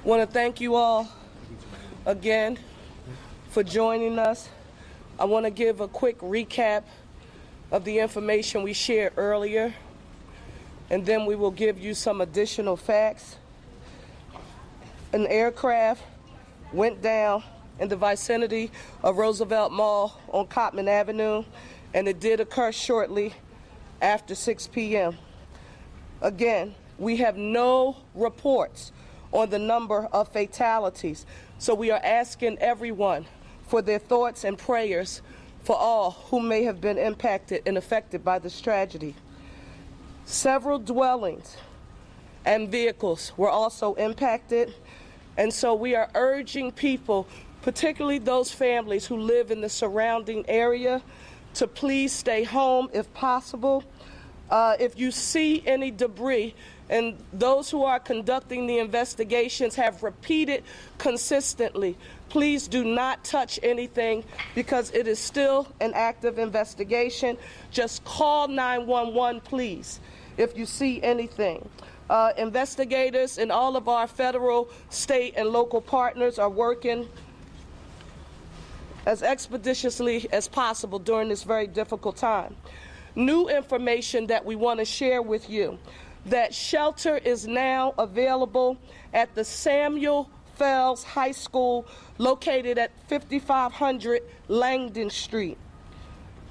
want to thank you all again for joining us. I want to give a quick recap of the information we shared earlier, and then we will give you some additional facts. An aircraft went down in the vicinity of Roosevelt Mall on Cottman Avenue, and it did occur shortly after 6 p.m. Again, we have no reports on the number of fatalities, so we are asking everyone for their thoughts and prayers for all who may have been impacted and affected by this tragedy. Several dwellings and vehicles were also impacted, and so we are urging people, particularly those families who live in the surrounding area, to please stay home if possible. If you see any debris, and those who are conducting the investigations have repeated consistently, please do not touch anything because it is still an active investigation. Just call 911, please, if you see anything. Investigators and all of our federal, state, and local partners are working as expeditiously as possible during this very difficult time. New information that we want to share with you, that shelter is now available at the Samuel Fells High School located at 5500 Langdon Street.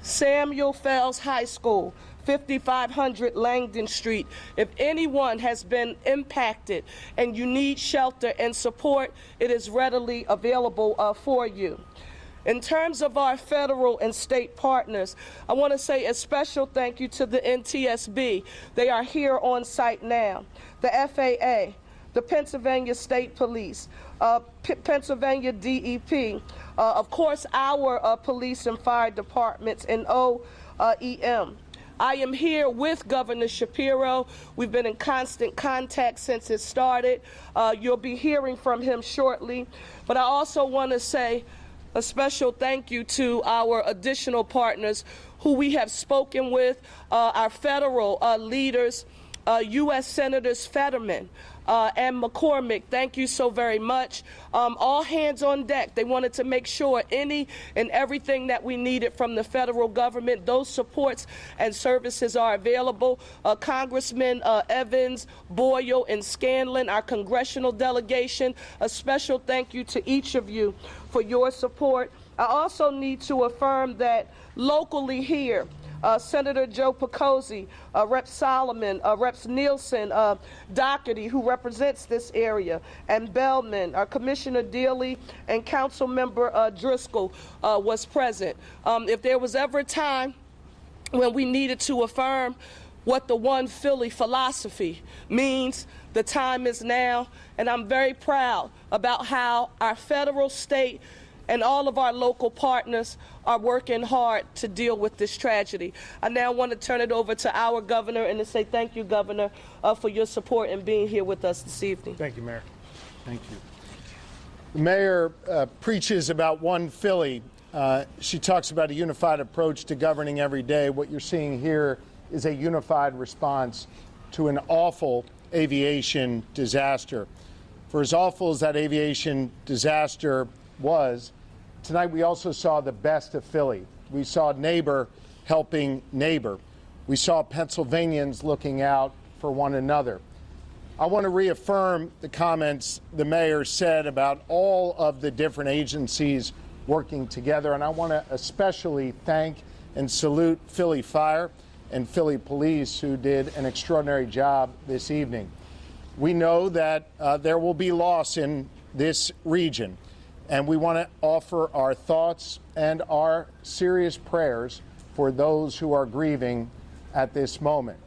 Samuel Fells High School, 5500 Langdon Street. If anyone has been impacted and you need shelter and support, it is readily available for you. In terms of our federal and state partners, I want to say a special thank you to the NTSB. They are here on site now. The FAA, the Pennsylvania State Police, Pennsylvania DEP, of course our police and fire departments, and OEM. I am here with Governor Shapiro. We've been in constant contact since it started. You'll be hearing from him shortly. But I also want to say a special thank you to our additional partners who we have spoken with, our federal leaders, U.S. Senators Fetterman and McCormick. Thank you so very much. All hands on deck. They wanted to make sure any and everything that we needed from the federal government, those supports and services are available. Congressman Evans, Boyle, and Scanlon, our congressional delegation, a special thank you to each of you for your support. I also need to affirm that locally here, Senator Joe Picozzi, Rep. Solomon, Reps. Nielsen, Doherty, who represents this area, and Bellman, Commissioner Dealey, and Councilmember Driscoll was present. If there was ever a time when we needed to affirm what the One Philly philosophy means, the time is now, and I'm very proud about how our federal, state, and all of our local partners are working hard to deal with this tragedy. I now want to turn it over to our governor and to say thank you, Governor, for your support and being here with us this evening. Thank you, Mayor. Thank you. The mayor preaches about One Philly. She talks about a unified approach to governing every day. What you're seeing here is a unified response to an awful aviation disaster. For as awful as that aviation disaster was, tonight we also saw the best of Philly. We saw neighbor helping neighbor. We saw Pennsylvanians looking out for one another. I want to reaffirm the comments the mayor said about all of the different agencies working together, and I want to especially thank and salute Philly Fire and Philly Police, who did an extraordinary job this evening. We know that there will be loss in this region, and we want to offer our thoughts and our serious prayers for those who are grieving at this moment.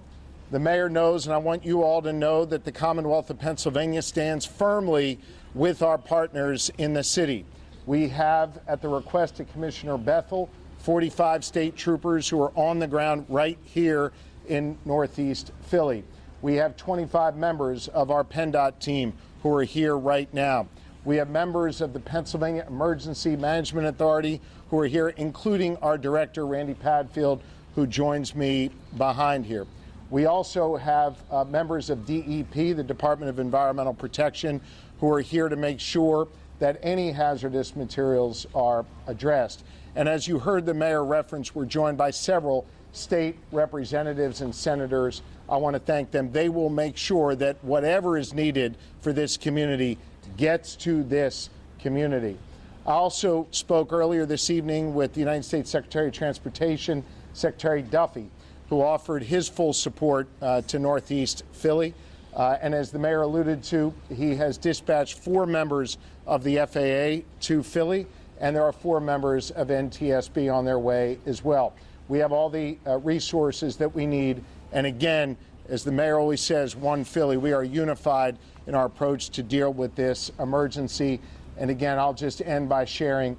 The mayor knows, and I want you all to know, that the Commonwealth of Pennsylvania stands firmly with our partners in the city. We have, at the request of Commissioner Bethel, 45 state troopers who are on the ground right here in Northeast Philly. We have 25 members of our PennDOT team who are here right now. We have members of the Pennsylvania Emergency Management Authority who are here, including our director, Randy Padfield, who joins me behind here. We also have members of DEP, the Department of Environmental Protection, who are here to make sure that any hazardous materials are addressed. And as you heard the mayor reference, we're joined by several state representatives and senators. I want to thank them. They will make sure that whatever is needed for this community gets to this community. I also spoke earlier this evening with the United States Secretary of Transportation, Secretary Duffy, who offered his full support to Northeast Philly. And as the mayor alluded to, he has dispatched 4 members of the FAA to Philly, and there are 4 members of NTSB on their way as well. We have all the resources that we need. And again, as the mayor always says, one Philly, we are unified in our approach to deal with this emergency. And again, I'll just end by sharing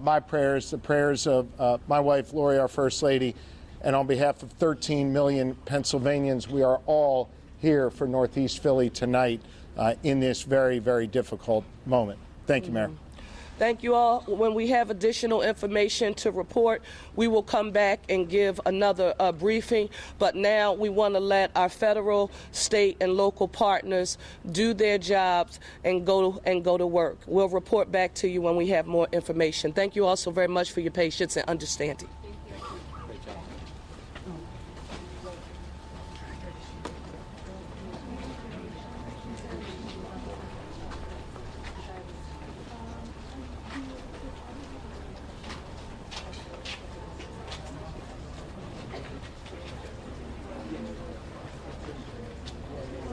my prayers, the prayers of my wife, Lori, our First Lady, and on behalf of 13 million Pennsylvanians, we are all here for Northeast Philly tonight in this very, very difficult moment. Thank you, Mayor. Thank you all. When we have additional information to report, we will come back and give another briefing. But now we want to let our federal, state, and local partners do their jobs and go to work. We'll report back to you when we have more information. Thank you all so very much for your patience and understanding.